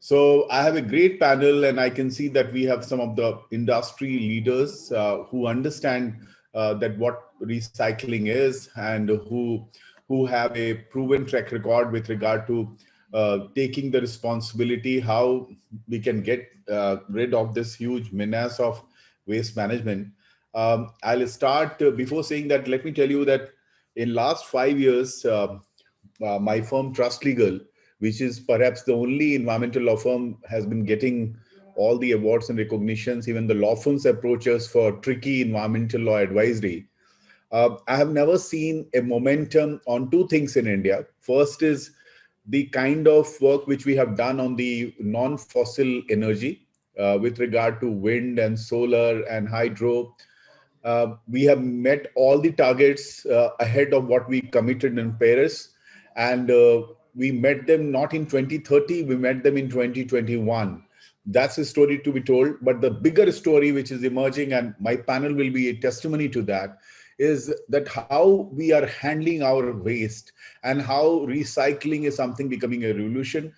So I have a great panel, and I can see that we have some of the industry leaders who understand that what recycling is, and who have a proven track record with regard to taking the responsibility, how we can get rid of this huge menace of waste management. I'll start before saying that. Let me tell you that in last 5 years, my firm Trust Legal, which is perhaps the only environmental law firm, has been getting all the awards and recognitions. Even the law firms approach us for tricky environmental law advisory. I have never seen a momentum on two things in India. First is the kind of work which we have done on the non-fossil energy with regard to wind and solar and hydro. We have met all the targets ahead of what we committed in Paris. And we met them not in 2030, we met them in 2021. That's a story to be told. But the bigger story which is emerging, and my panel will be a testimony to that, is that how we are handling our waste and how recycling is something becoming a revolution.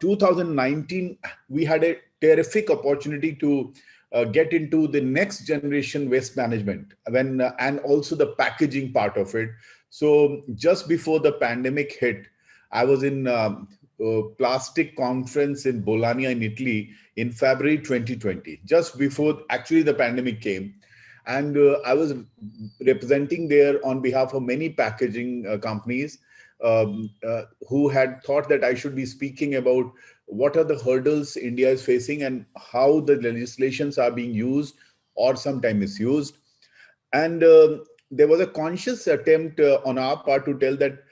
2019, we had a terrific opportunity to get into the next generation waste management and also the packaging part of it. So just before the pandemic hit, I was in plastic conference in Bologna in Italy in February 2020, just before actually the pandemic came. And I was representing there on behalf of many packaging companies who had thought that I should be speaking about what are the hurdles India is facing and how the legislations are being used or sometimes misused. And there was a conscious attempt on our part to tell that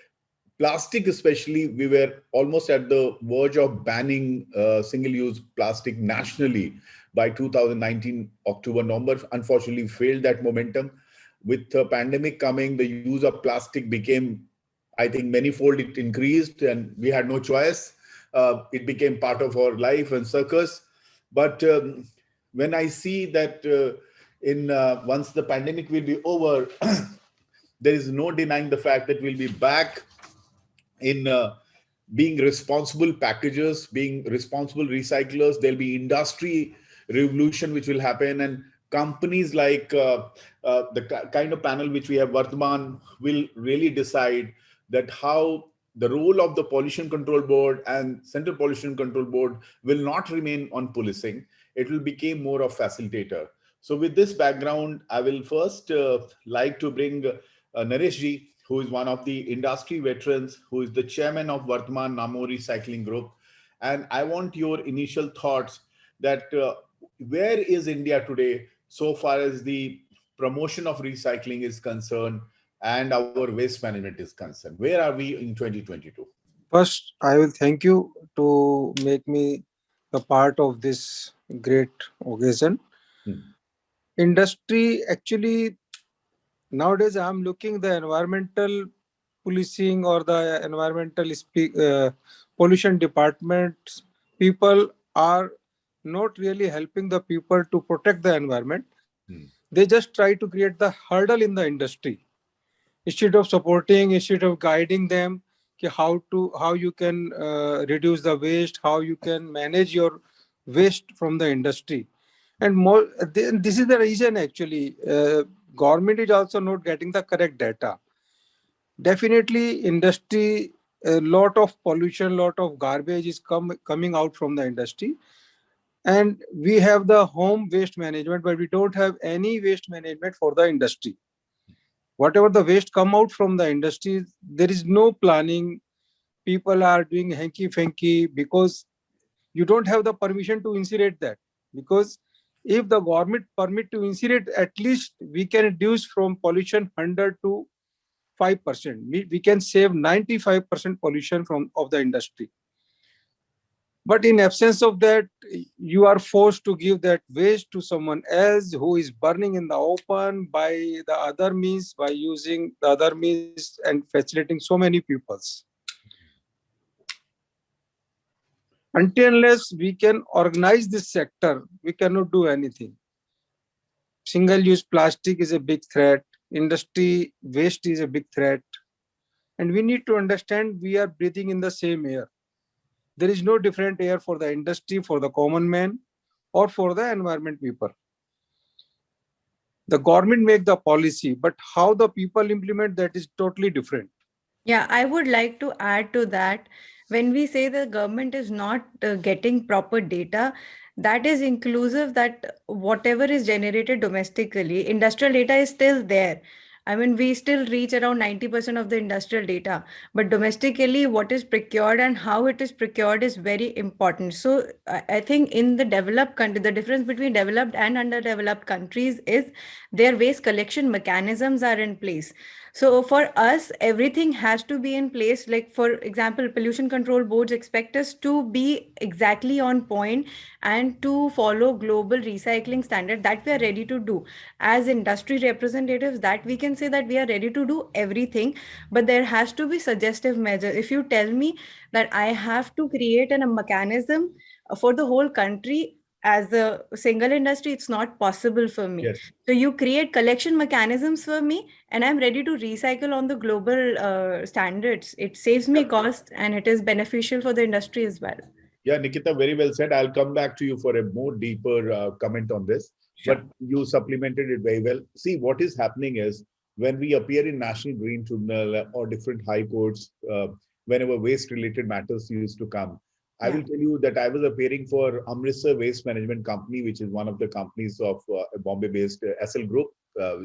plastic, especially, we were almost at the verge of banning single-use plastic nationally by 2019, October, November. Unfortunately, failed that momentum. With the pandemic coming, the use of plastic became, I think, manifold. It increased, and we had no choice. It became part of our life and circus. But when I see that in once the pandemic will be over, there is no denying the fact that we'll be back in being responsible packagers, being responsible recyclers. There'll be industry revolution which will happen, and companies like the kind of panel which we have, Vartman, will really decide that how the role of the Pollution Control Board and Central Pollution Control Board will not remain on policing. It will become more of facilitator. So with this background, I will first like to bring Naresh ji, who is one of the industry veterans, who is the chairman of Vartman Namo Recycling Group. And I want your initial thoughts that where is India today so far as the promotion of recycling is concerned and our waste management is concerned? Where are we in 2022? First, I will thank you to make me a part of this great occasion. Hmm. Industry, actually, nowadays I'm looking the environmental policing or the pollution department. People are not really helping the people to protect the environment. Hmm. They just try to create the hurdle in the industry instead of supporting, instead of guiding them how you can reduce the waste, how you can manage your waste from the industry. And more, this is the reason actually government is also not getting the correct data. Definitely industry, a lot of pollution, lot of garbage is coming out from the industry. And we have the home waste management, but we don't have any waste management for the industry. Whatever the waste come out from the industry, there is no planning. People are doing hanky fanky because you don't have the permission to incinerate that. Because if the government permit to incinerate, at least we can reduce from pollution 100 to 5%. We can save 95% pollution from of the industry. But in absence of that, you are forced to give that waste to someone else who is burning in the open by the other means, by using the other means and facilitating so many pupils. Until unless we can organize this sector, we cannot do anything. Single-use plastic is a big threat. Industry waste is a big threat. And we need to understand we are breathing in the same air. There is no different air for the industry, for the common man, or for the environment people. The government make the policy, but how the people implement that is totally different. Yeah, I would like to add to that. When we say the government is not getting proper data, that is inclusive that whatever is generated domestically, industrial data is still there. I mean, we still reach around 90% of the industrial data, but domestically, what is procured and how it is procured is very important. So, I think in the developed country, the difference between developed and underdeveloped countries is their waste collection mechanisms are in place. So for us, everything has to be in place. Like, for example, pollution control boards expect us to be exactly on point and to follow global recycling standard that we are ready to do. As industry representatives, that we can say that we are ready to do everything, but there has to be suggestive measure. If you tell me that I have to create a mechanism for the whole country as a single industry, it's not possible for me. Yes. So you create collection mechanisms for me, and I'm ready to recycle on the global standards. It saves me cost and it is beneficial for the industry as well. Yeah, Nikita, very well said. I'll come back to you for a more deeper comment on this, Sure. but you supplemented it very well. See, what is happening is when we appear in National Green Tribunal or different high courts, whenever waste-related matters used to come, I will tell you that I was appearing for Amritsar Waste Management Company, which is one of the companies of a Bombay-based SL Group,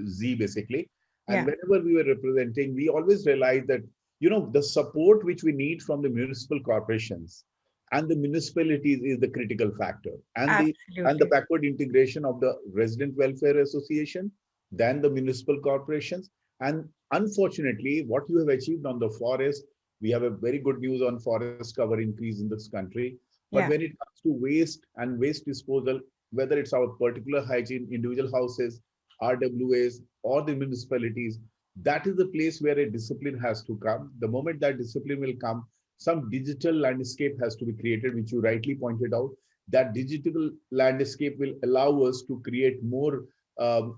Z basically. And whenever we were representing, we always realized that, the support which we need from the municipal corporations and the municipalities is the critical factor, and the backward integration of the resident welfare association, then the municipal corporations. And unfortunately, what you have achieved on the forest, we have a very good news on forest cover increase in this country. But when it comes to waste and waste disposal, whether it's our particular hygiene, individual houses, RWAs, or the municipalities, that is the place where a discipline has to come. The moment that discipline will come, some digital landscape has to be created, which you rightly pointed out. That digital landscape will allow us to create more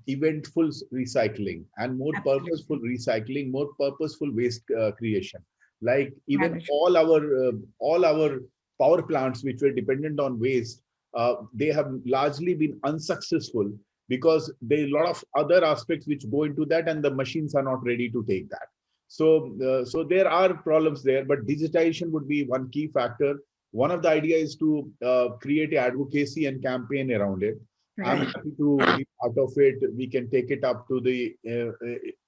eventful recycling and more purposeful recycling, more purposeful waste creation. Like even all our power plants, which were dependent on waste, they have largely been unsuccessful because there are a lot of other aspects which go into that, and the machines are not ready to take that. So there are problems there, but digitization would be one key factor. One of the ideas is to create advocacy and campaign around it. I'm happy to be part of it. We can take it up to the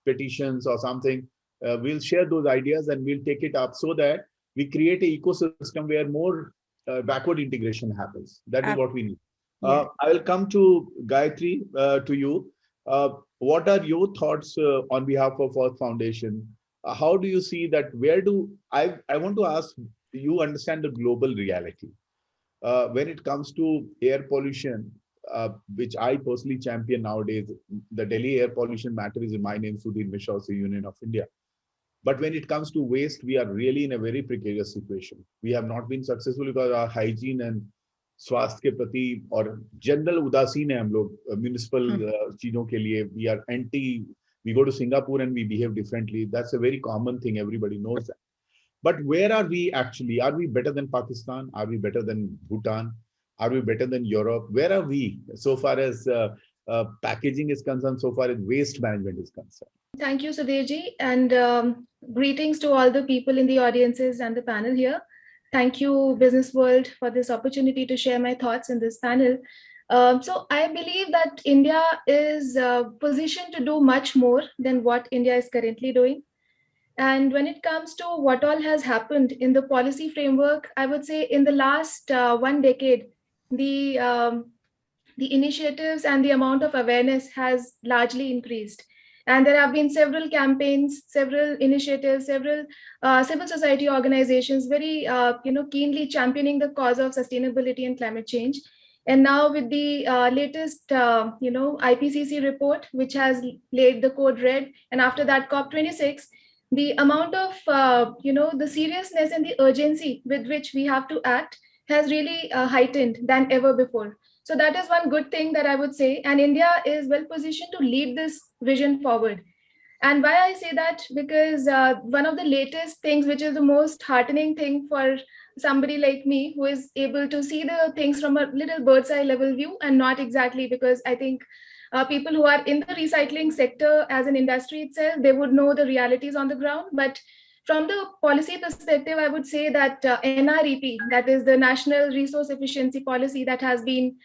petitions or something. We'll share those ideas and we'll take it up so that we create an ecosystem where more backward integration happens. That is what we need. I will come to Gayatri, to you. What are your thoughts on behalf of Earth Foundation? How do you see that? I want to ask you, understand the global reality when it comes to air pollution, which I personally champion nowadays. The Delhi air pollution matter is in my name, Sudhir Mishra, Union of India. But when it comes to waste, we are really in a very precarious situation. We have not been successful because our hygiene and स्वास्थ्य के प्रति और general उदासीन है हम लोग municipal चीजों के लिए. We are anti. We go to Singapore and we behave differently. That's a very common thing. Everybody knows that. But where are we actually? Are we better than Pakistan? Are we better than Bhutan? Are we better than Europe? Where are we so far as packaging is concerned, so far as waste management is concerned? Thank you, Sudhirji, and greetings to all the people in the audiences and the panel here. Thank you, Business World, for this opportunity to share my thoughts in this panel. So I believe that India is positioned to do much more than what India is currently doing. And when it comes to what all has happened in the policy framework, I would say in the last 1 decade, the initiatives and the amount of awareness has largely increased. And there have been several campaigns, several initiatives, several civil society organizations very keenly championing the cause of sustainability and climate change. And now with the latest IPCC report, which has laid the code red, and after that COP26, the amount of the seriousness and the urgency with which we have to act has really heightened than ever before. So that is one good thing that I would say. And India is well positioned to lead this vision forward. And why I say that? Because one of the latest things, which is the most heartening thing for somebody like me who is able to see the things from a little bird's eye level view, and not exactly, because I think people who are in the recycling sector as an industry itself, they would know the realities on the ground. But from the policy perspective, I would say that NREP, that is the National Resource Efficiency Policy that has been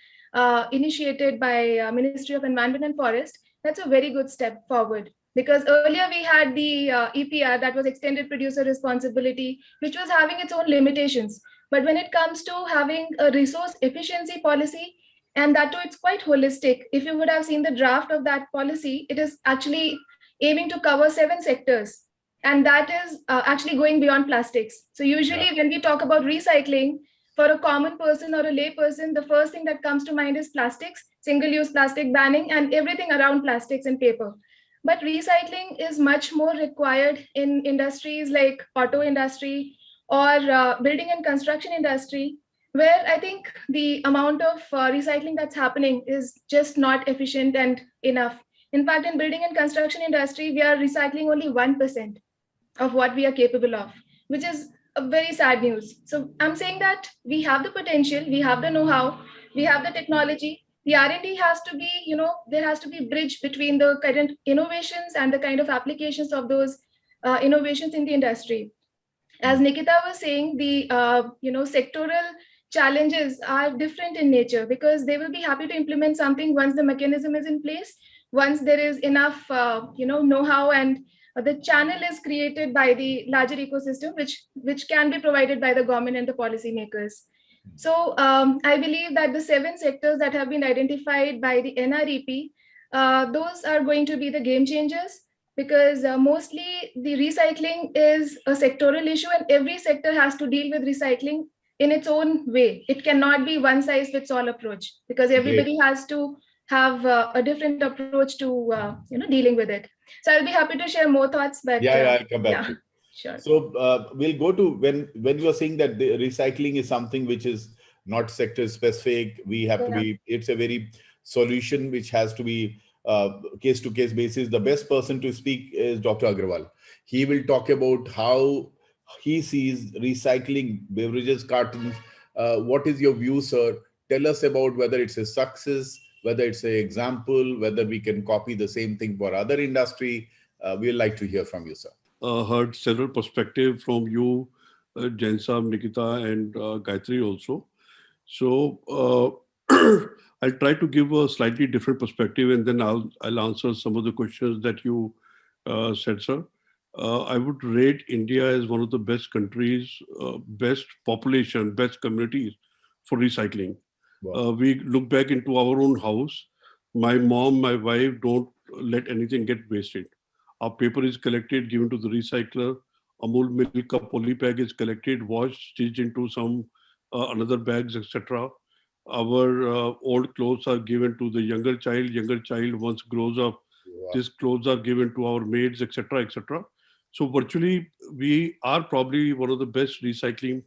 initiated by Ministry of Environment and Forest, that's a very good step forward. Because earlier we had the EPR, that was extended producer responsibility, which was having its own limitations. But when it comes to having a resource efficiency policy, and that too, it's quite holistic. If you would have seen the draft of that policy, it is actually aiming to cover 7 sectors. And that is actually going beyond plastics. So usually when we talk about recycling, for a common person or a lay person, the first thing that comes to mind is plastics, single-use plastic banning, and everything around plastics and paper. But recycling is much more required in industries like auto industry or building and construction industry, where I think the amount of recycling that's happening is just not efficient and enough. In fact, in building and construction industry, we are recycling only 1% of what we are capable of, which is a very sad news. So I'm saying that we have the potential, we have the know-how, we have the technology. The R&D has to be, there has to be bridge between the current innovations and the kind of applications of those innovations in the industry. As Nikita was saying, the sectoral challenges are different in nature, because they will be happy to implement something once the mechanism is in place, once there is enough know-how, and the channel is created by the larger ecosystem, which can be provided by the government and the policymakers. So I believe that the 7 sectors that have been identified by the NREP, those are going to be the game changers, because mostly the recycling is a sectoral issue, and every sector has to deal with recycling in its own way. It cannot be one size fits all approach, because everybody has to have a different approach to dealing with it. So I'll be happy to share more thoughts, but I'll come back to you. Sure. So we'll go to when you are saying that the recycling is something which is not sector specific. We have to be. It's a very solution which has to be case to case basis. The best person to speak is Dr. Agrawal. He will talk about how he sees recycling beverages cartons. What is your view, sir? Tell us about whether it's a success, whether it's an example, whether we can copy the same thing for other industry. We'd like to hear from you, sir. Heard several perspectives from you, Jain Saab, Nikita, and Gayatri also. So I'll try to give a slightly different perspective, and then I'll answer some of the questions that you said, sir. I would rate India as one of the best countries, best population, best communities for recycling. Wow. We look back into our own house. My mom, my wife don't let anything get wasted. Our paper is collected, given to the recycler. Amul milk ka poly bag is collected, washed, stitched into some another bags, etc. Our old clothes are given to the younger child. Younger child, once grows up, these clothes are given to our maids, etc., etc. So virtually, we are probably one of the best recycling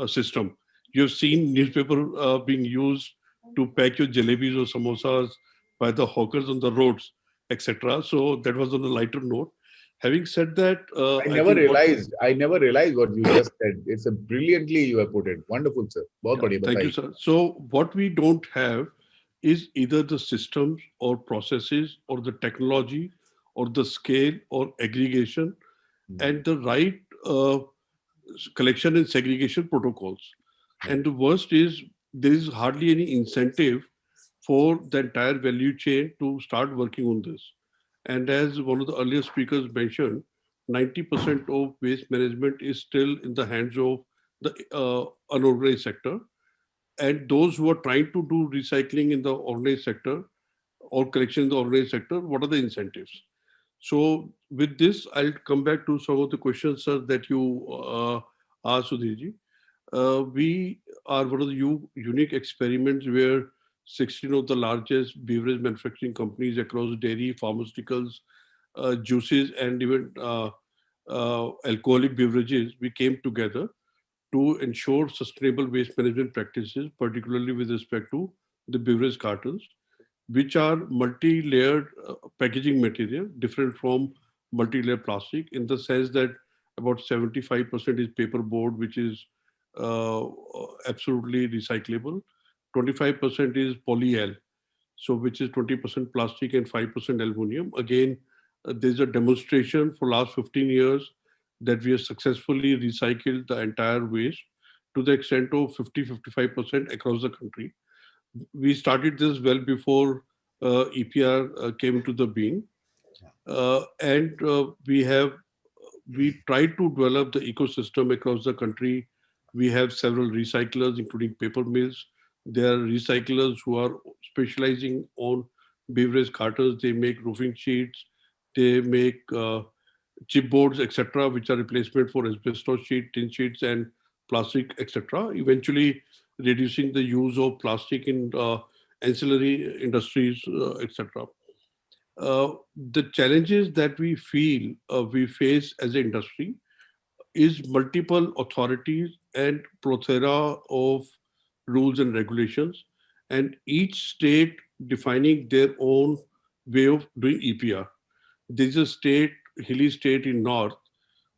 system. You've seen newspaper being used to pack your jalebis or samosas by the hawkers on the roads, etc. So that was on a lighter note. Having said that, I never realized what you just said. It's a brilliantly you have put it. Wonderful, sir. Thank you, sir. So what we don't have is either the systems or processes or the technology or the scale or aggregation and the right collection and segregation protocols. And the worst is there is hardly any incentive for the entire value chain to start working on this. And as one of the earlier speakers mentioned, 90% of waste management is still in the hands of the unorganized sector. And those who are trying to do recycling in the organized sector or collection in the organized sector, what are the incentives? So with this, I'll come back to some of the questions, sir, that you asked, Sudhirji. We are one of the unique experiments where 16 of the largest beverage manufacturing companies across dairy, pharmaceuticals, juices, and even alcoholic beverages, we came together to ensure sustainable waste management practices, particularly with respect to the beverage cartons, which are multi-layered packaging material, different from multi-layer plastic, in the sense that about 75% is paper board, which is absolutely recyclable. 25% is polyal, so which is 20% plastic and 5% aluminum. Again, there's a demonstration for last 15 years that we have successfully recycled the entire waste to the extent of 50-55% across the country. We started this well before EPR came to the being, and we tried to develop the ecosystem across the country. We have several recyclers, including paper mills. There are recyclers who are specializing on beverage cartons. They make roofing sheets, they make chipboards, etc., which are replacement for asbestos sheet, tin sheets, and plastic, etc. Eventually, reducing the use of plastic in ancillary industries, etc. The challenges that we face as an industry is multiple authorities and plethora of rules and regulations, and each state defining their own way of doing EPR. There's a state, hilly state in north,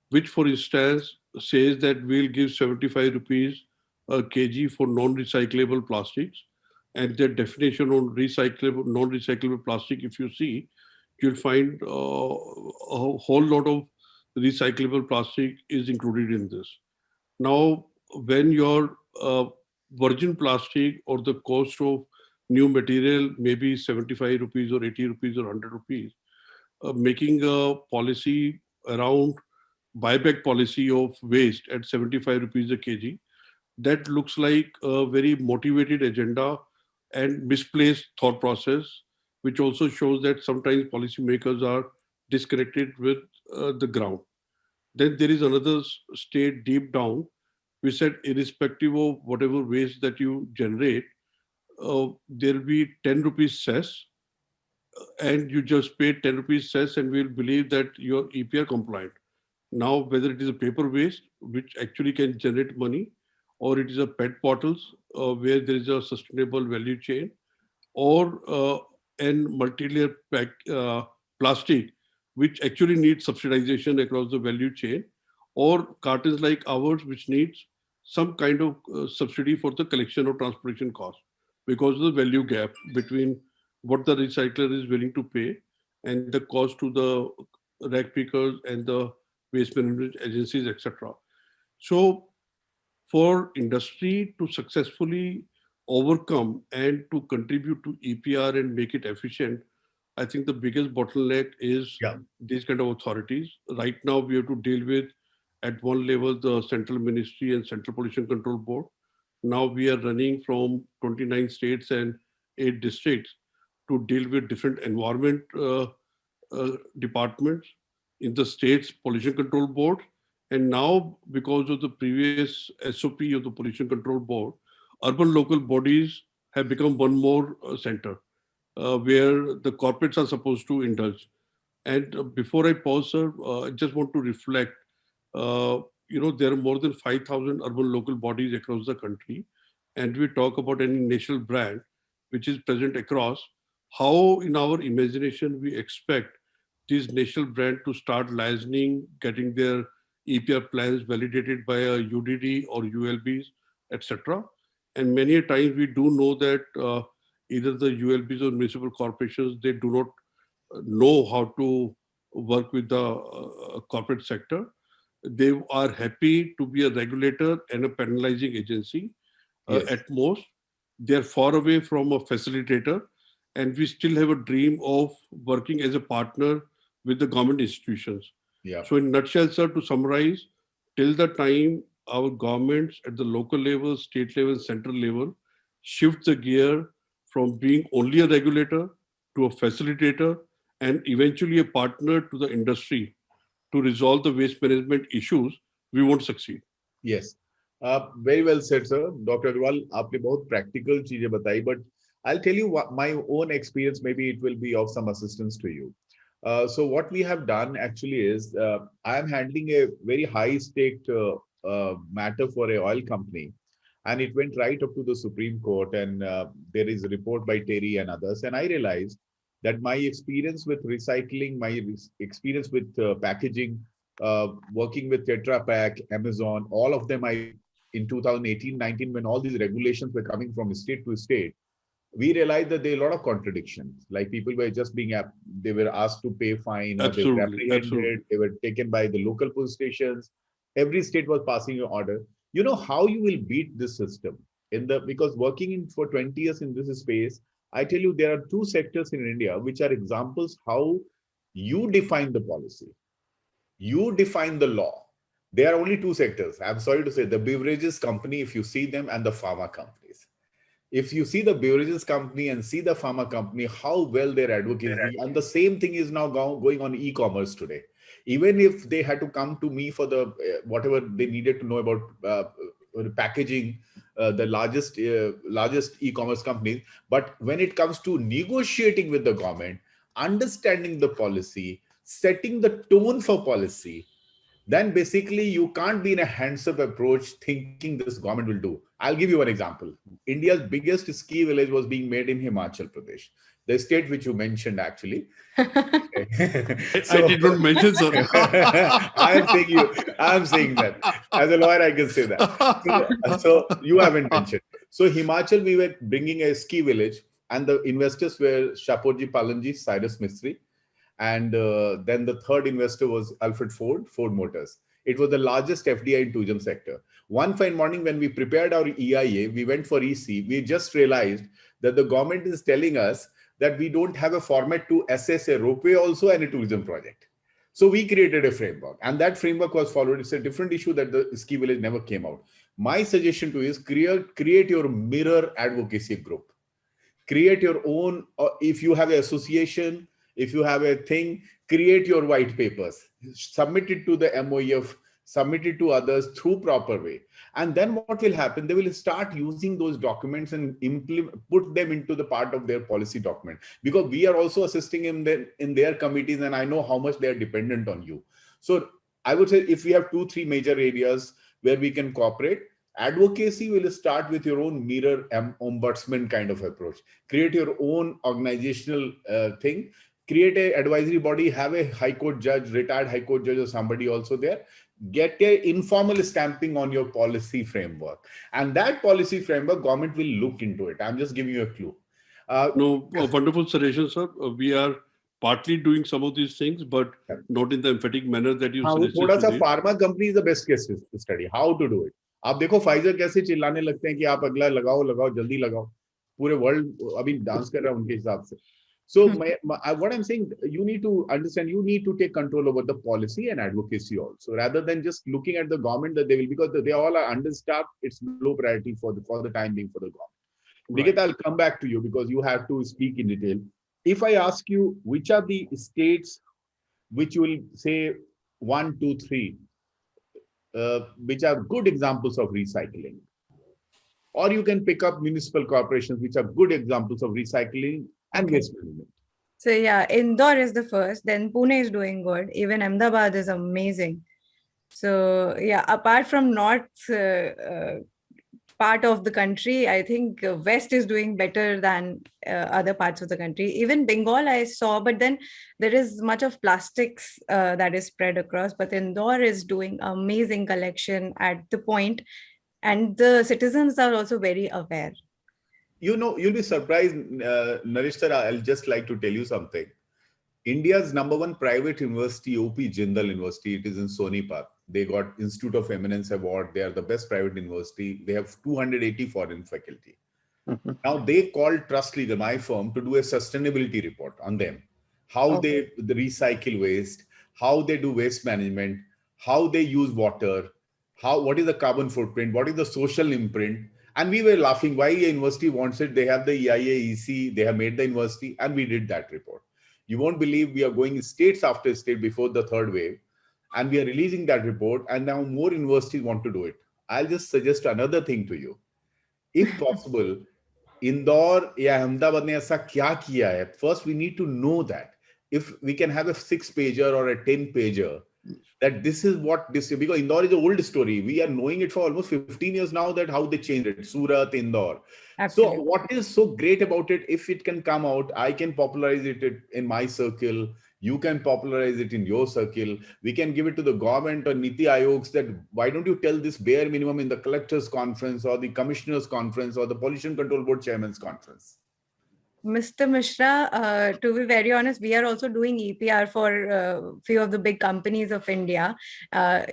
which, for instance, says that we'll give 75 rupees a kg for non-recyclable plastics. And their definition on recyclable, non-recyclable plastic, if you see, you'll find a whole lot of recyclable plastic is included in this. Now, when your virgin plastic or the cost of new material may be 75 rupees or 80 rupees or 100 rupees, making a policy around buyback policy of waste at 75 rupees a kg, that looks like a very motivated agenda and misplaced thought process, which also shows that sometimes policymakers are disconnected with the ground. Then there is another state deep down. We said irrespective of whatever waste that you generate, there will be 10 rupees cess, and you just pay 10 rupees cess and we'll believe that you're EPR compliant. Now, whether it is a paper waste, which actually can generate money, or it is a PET bottles, where there is a sustainable value chain, or an multi-layer plastic, which actually needs subsidization across the value chain, or cartons like ours, which needs some kind of subsidy for the collection or transportation cost, because of the value gap between what the recycler is willing to pay and the cost to the rag pickers and the waste management agencies, etc. So for industry to successfully overcome and to contribute to EPR and make it efficient, I think the biggest bottleneck is these kind of authorities. Right now, we have to deal with, at one level, the Central Ministry and Central Pollution Control Board. Now we are running from 29 states and 8 districts to deal with different environment departments in the state's pollution control board. And now, because of the previous SOP of the pollution control board, urban local bodies have become one more center where the corporates are supposed to indulge. And before I pause, sir, I just want to reflect, there are more than 5,000 urban local bodies across the country. And we talk about any national brand, which is present across, how in our imagination we expect this national brand to start licensing, getting their EPR plans validated by a UDD or ULBs, etc. And many a times we do know that either the ULBs or municipal corporations, they do not know how to work with the corporate sector. They are happy to be a regulator and a penalizing agency at most. They're far away from a facilitator, and we still have a dream of working as a partner with the government institutions. So in a nutshell, sir, to summarize, till the time our governments at the local level, state level, central level shift the gear from being only a regulator to a facilitator and eventually a partner to the industry to resolve the waste management issues, we won't succeed. Yes. Very well said, sir. Dr. Agarwal, आपने बहुत practical चीजें बताई, but I'll tell you what my own experience, maybe it will be of some assistance to you. So what we have done actually is, I am handling a very high staked matter for a oil company, and it went right up to the Supreme Court, and there is a report by Terry and others, and I realized that my experience with recycling, my experience with packaging, working with Tetra Pak, Amazon, all of them, I in 2018-19, when all these regulations were coming from state to state, we realized that there are a lot of contradictions. Like people were just being, they were asked to pay fine, or they were Absolutely. apprehended, they were taken by the local police stations. Every state was passing an order. You know how you will beat this system because working in for 20 years in this space, I tell you, there are two sectors in India which are examples how you define the policy, you define the law. There are only two sectors. I'm sorry to say, the beverages company, if you see them, and the pharma companies. If you see the beverages company and see the pharma company, how well their advocacy, and the same thing is now going on e-commerce today. Even if they had to come to me for the whatever they needed to know about packaging, the largest e-commerce companies, but when it comes to negotiating with the government, understanding the policy, setting the tone for policy, then basically you can't be in a hands-up approach thinking this government will do. I'll give you an example. India's biggest ski village was being made in Himachal Pradesh, the state which you mentioned actually. I did not mention, sir. I'm saying that. As a lawyer, I can say that. So you haven't mentioned. So Himachal, we were bringing a ski village, and the investors were Shapoorji Pallonji, Cyrus Mistry, and then the third investor was Alfred Ford Motors. It was the largest FDI in tourism sector. One fine morning when we prepared our EIA, we went for EC, we just realized that the government is telling us that we don't have a format to assess a ropeway also and a tourism project. So we created a framework, and that framework was followed. It's a different issue that the ski village never came out. My suggestion to you is create your mirror advocacy group. Create your own, if you have an association, if you have a thing, create your white papers, submit it to the MOEF, submit it to others through proper way. And then what will happen? They will start using those documents and put them into the part of their policy document, because we are also assisting in their committees, and I know how much they are dependent on you. So I would say if we have 2-3 major areas where we can cooperate, advocacy will start with your own mirror ombudsman kind of approach. Create your own organizational thing. Create an advisory body, have a high court judge, retired high court judge or somebody also there. Get a informal stamping on your policy framework. And that policy framework, government will look into it. I'm just giving you a clue. Wonderful suggestion, sir. We are partly doing some of these things, but not in the emphatic manner that you suggested. थोड़ा सा pharma company is the best case study. How to do it? आप देखो Pfizer कैसे चिल्लाने लगते हैं कि आप अगला लगाओ जल्दी लगाओ. पूरे world अभी डांस कर रहा है उनके हिसाब से. So what I'm saying, you need to understand, you need to take control over the policy and advocacy also, rather than just looking at the government that they will, because they all are understaffed. It's low priority for the time being for the government. Right. Nikita, I'll come back to you because you have to speak in detail. If I ask you, which are the states which you will say 1, 2, 3, which are good examples of recycling, or you can pick up municipal corporations which are good examples of recycling and waste management. So yeah, Indore is the first, then Pune is doing good. Even Ahmedabad is amazing. So yeah, apart from north part of the country, I think West is doing better than other parts of the country. Even Bengal I saw, but then there is much of plastics that is spread across. But Indore is doing amazing collection at the point, and the citizens are also very aware. You know, you'll be surprised, Naresh sir, I'll just like to tell you something. India's #1 private university, OP Jindal University, it is in Sonipat. They got Institute of Eminence Award. They are the best private university. They have 280 foreign faculty. Now they called Trust Legal, my firm, to do a sustainability report on them. How they recycle waste, how they do waste management, how they use water, what is the carbon footprint, what is the social imprint. And we were laughing why a university wants it. They have the EIA, EC, they have made the university, and we did that report. You won't believe we are going states after state before the third wave, and we are releasing that report, and now more universities want to do it. I'll just suggest another thing to you. If possible, Indore या Ahmedabad ने ऐसा क्या किया है? First, we need to know that. If we can have a 6-pager or a 10-pager that this is what this, because Indore is an old story. We are knowing it for almost 15 years now, that how they changed it, Surat, Indore. Absolutely. So what is so great about it, if it can come out, I can popularize it in my circle, you can popularize it in your circle, we can give it to the government or Niti Ayogs, that why don't you tell this bare minimum in the collectors conference or the commissioners conference or the pollution control board chairman's conference. Mr. Mishra, to be very honest, we are also doing EPR for a few of the big companies of India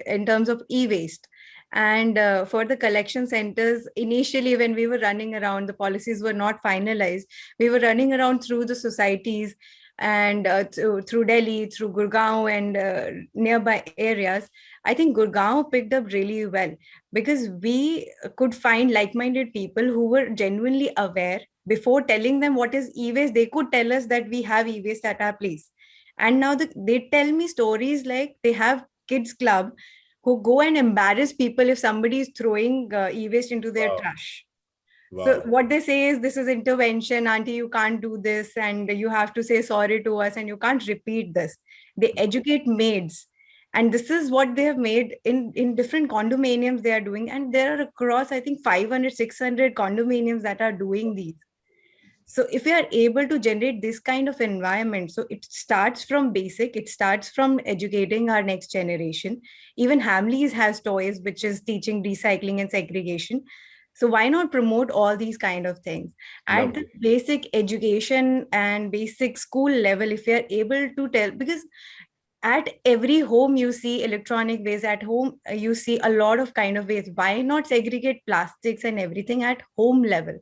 in terms of e-waste. And for the collection centers, initially when we were running around, the policies were not finalized. We were running around through the societies and through Delhi, through Gurgaon and nearby areas. I think Gurgaon picked up really well because we could find like-minded people who were genuinely aware. Before telling them what is e-waste, they could tell us that we have e-waste at our place. And now they tell me stories like they have kids club who go and embarrass people if somebody is throwing e-waste into their trash. Wow. So what they say is, this is intervention, auntie, you can't do this and you have to say sorry to us and you can't repeat this. They educate maids. And this is what they have made in different condominiums they are doing. And there are across, I think, 500, 600 condominiums that are doing these. So if we are able to generate this kind of environment, so it starts from basic, it starts from educating our next generation. Even Hamleys has toys, which is teaching recycling and segregation. So why not promote all these kind of things at the basic education and basic school level, if we are able to tell, because at every home you see electronic waste, at home you see a lot of kind of waste. Why not segregate plastics and everything at home level?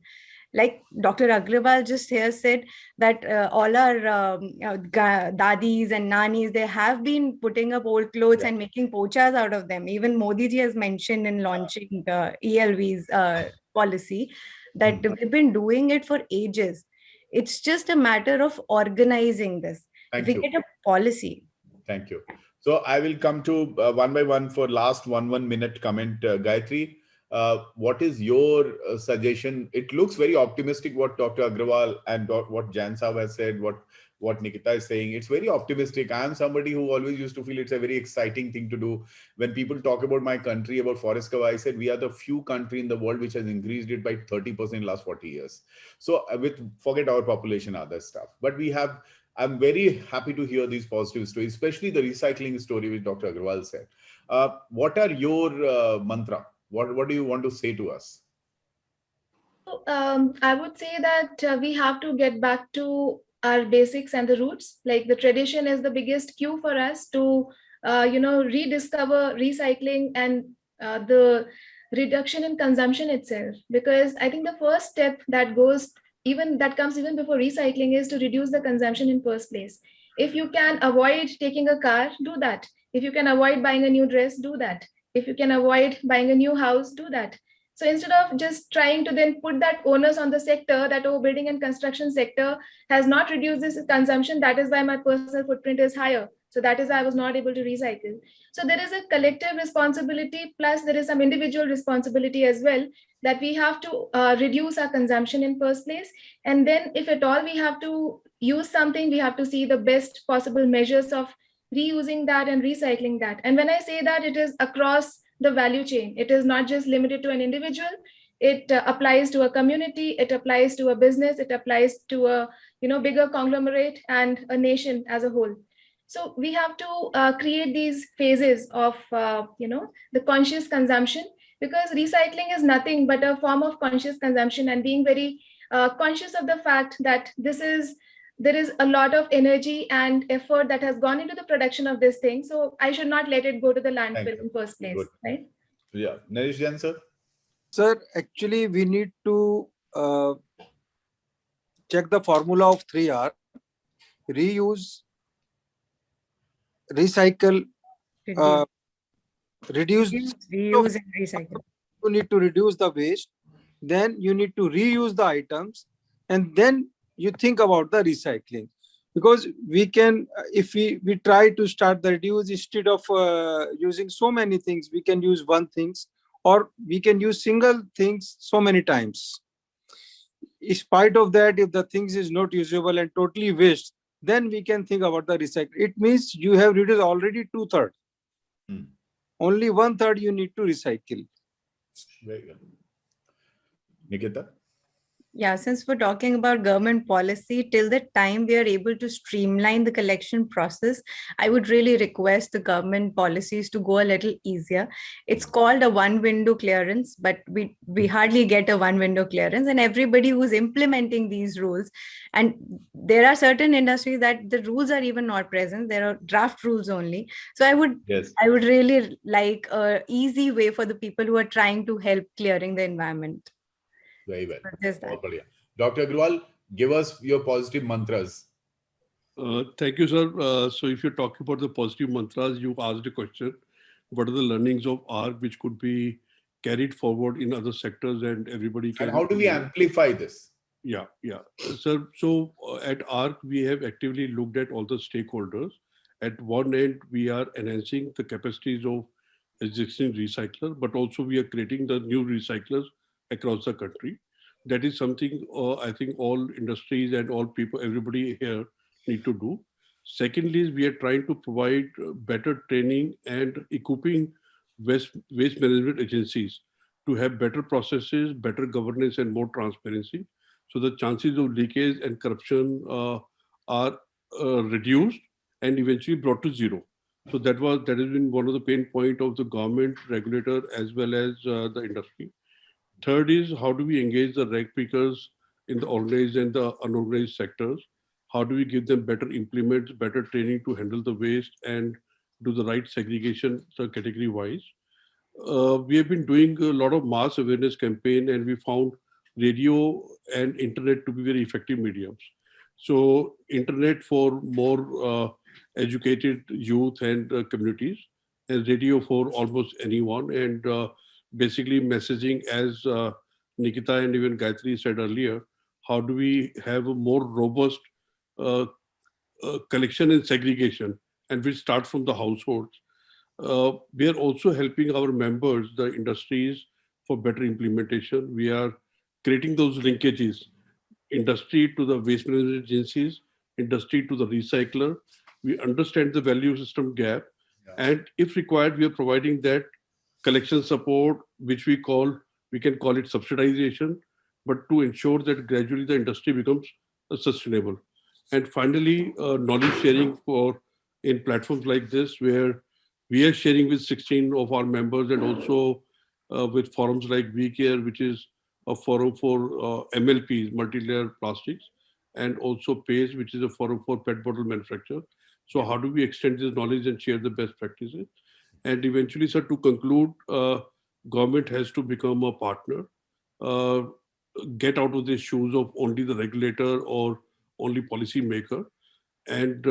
Like Dr. Agrawal just here said that all our dadis and nanis, they have been putting up old clothes and making pochas out of them. Even Modi ji has mentioned in launching ELV's policy that we've been doing it for ages. It's just a matter of organizing this. If we get a policy. Thank you. So I will come to one by one for last 1 minute comment. Gayatri, what is your suggestion? It looks very optimistic what Dr. Agrawal and what Jan Saab has said, what Nikita is saying. It's very optimistic. I am somebody who always used to feel it's a very exciting thing to do. When people talk about my country, about forest cover, I said we are the few country in the world which has increased it by 30% in the last 40 years. So forget our population, other stuff. But I'm very happy to hear these positive stories, especially the recycling story which Dr. Agrawal said. What are your mantra? What do you want to say to us? I would say that we have to get back to our basics and the roots. Like the tradition is the biggest cue for us to, rediscover recycling and the reduction in consumption itself. Because I think the first step that comes even before recycling is to reduce the consumption in first place. If you can avoid taking a car, do that. If you can avoid buying a new dress, do that. If you can avoid buying a new house, do that. So instead of just trying to then put that onus on the sector, that building and construction sector has not reduced this consumption, that is why my personal footprint is higher. So that is why I was not able to recycle. So there is a collective responsibility, plus there is some individual responsibility as well, that we have to reduce our consumption in first place. And then if at all we have to use something, we have to see the best possible measures of reusing that and recycling that. And when I say that, it is across the value chain. It is not just limited to an individual. It applies to a community, it applies to a business, it applies to a bigger conglomerate and a nation as a whole. So we have to create these phases of the conscious consumption, because recycling is nothing but a form of conscious consumption, and being very conscious of the fact that there is a lot of energy and effort that has gone into the production of this thing. So I should not let it go to the landfill in first place. Good. Right? Yeah. Naresh Jain, sir? Sir, actually, we need to check the formula of 3R. Reuse, recycle, reduce, reuse and recycle. You need to reduce the waste. Then you need to reuse the items. And then you think about the recycling, because we can, if we try to start the reduce, instead of using so many things, we can use one things, or we can use single things so many times. In spite of that, if the things is not usable and totally waste, then we can think about the recycling. It means you have reduced already 2/3. Only 1/3 you need to recycle. Very good. Nikita? Yeah, since we're talking about government policy, till the time we are able to streamline the collection process, I would really request the government policies to go a little easier. It's called a one window clearance, but we hardly get a one window clearance, and everybody who's implementing these rules, and there are certain industries that the rules are even not present. There are draft rules only. So I would really like a easy way for the people who are trying to help clearing the environment. Very well. Just that. Dr. Agrawal, give us your positive mantras. Thank you, sir. So if you're talking about the positive mantras, you asked a question, what are the learnings of ARC which could be carried forward in other sectors and everybody can... And how do we amplify this? Yeah. Sir, so at ARC, we have actively looked at all the stakeholders. At one end, we are enhancing the capacities of existing recyclers, but also we are creating the new recyclers across the country. That is something I think all industries and all people, everybody here need to do. Secondly, we are trying to provide better training and equipping waste management agencies to have better processes, better governance and more transparency. So the chances of leakage and corruption are reduced and eventually brought to zero. So that has been one of the pain points of the government, regulator, as well as the industry. Third is, how do we engage the reg pickers in the organized and the unorganized sectors? How do we give them better implements, better training to handle the waste and do the right segregation category wise? We have been doing a lot of mass awareness campaign, and we found radio and internet to be very effective mediums. So internet for more educated youth and communities, and radio for almost anyone, and basically messaging, as Nikita and even Gayatri said earlier, how do we have a more robust collection and segregation, and we start from the households. We are also helping our members, the industries, for better implementation. We are creating those linkages, industry to the waste management agencies, industry to the recycler. We understand the value system gap, and if required, we are providing that collection support, which we can call it subsidization, but to ensure that gradually the industry becomes sustainable. And finally, knowledge sharing in platforms like this, where we are sharing with 16 of our members, and also with forums like WeCare, which is a forum for MLPs, multi-layer plastics, and also PACE, which is a forum for PET bottle manufacture. So how do we extend this knowledge and share the best practices? And eventually, sir, to conclude, government has to become a partner, get out of the shoes of only the regulator or only policy maker. And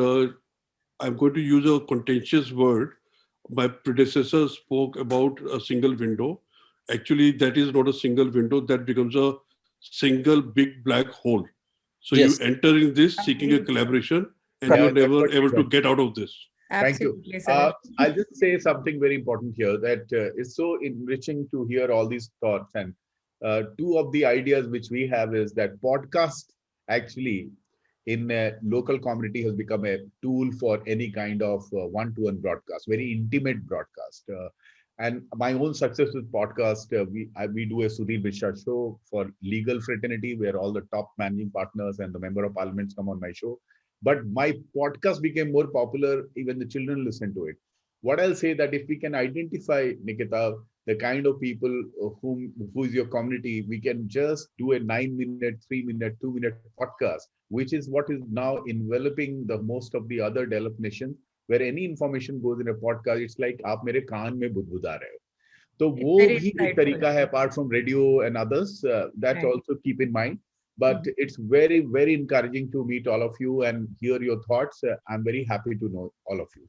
I'm going to use a contentious word. My predecessor spoke about a single window. Actually, that is not a single window, that becomes a single big black hole. So you enter in this seeking a collaboration, and you're never able to get out of this. Absolutely. Thank you. I'll just say something very important here, that it's so enriching to hear all these thoughts. And two of the ideas which we have is that podcast actually in a local community has become a tool for any kind of one-to-one broadcast, very intimate broadcast. And my own success with podcast, we do a Sudhir Mishra show for legal fraternity, where all the top managing partners and the member of parliaments come on my show. But my podcast became more popular, even the children listen to it. What I'll say, that if we can identify, Nikita, the kind of people who is your community, we can just do a 9-minute, 3-minute, 2-minute podcast, which is what is now enveloping the most of the other developed nations, where any information goes in a podcast, it's like आप मेरे कान में बुदबुदा रहे हो. तो वो भी एक तरीका है, apart from radio and others, that also keep in mind. But it's very, very encouraging to meet all of you and hear your thoughts. I'm very happy to know all of you.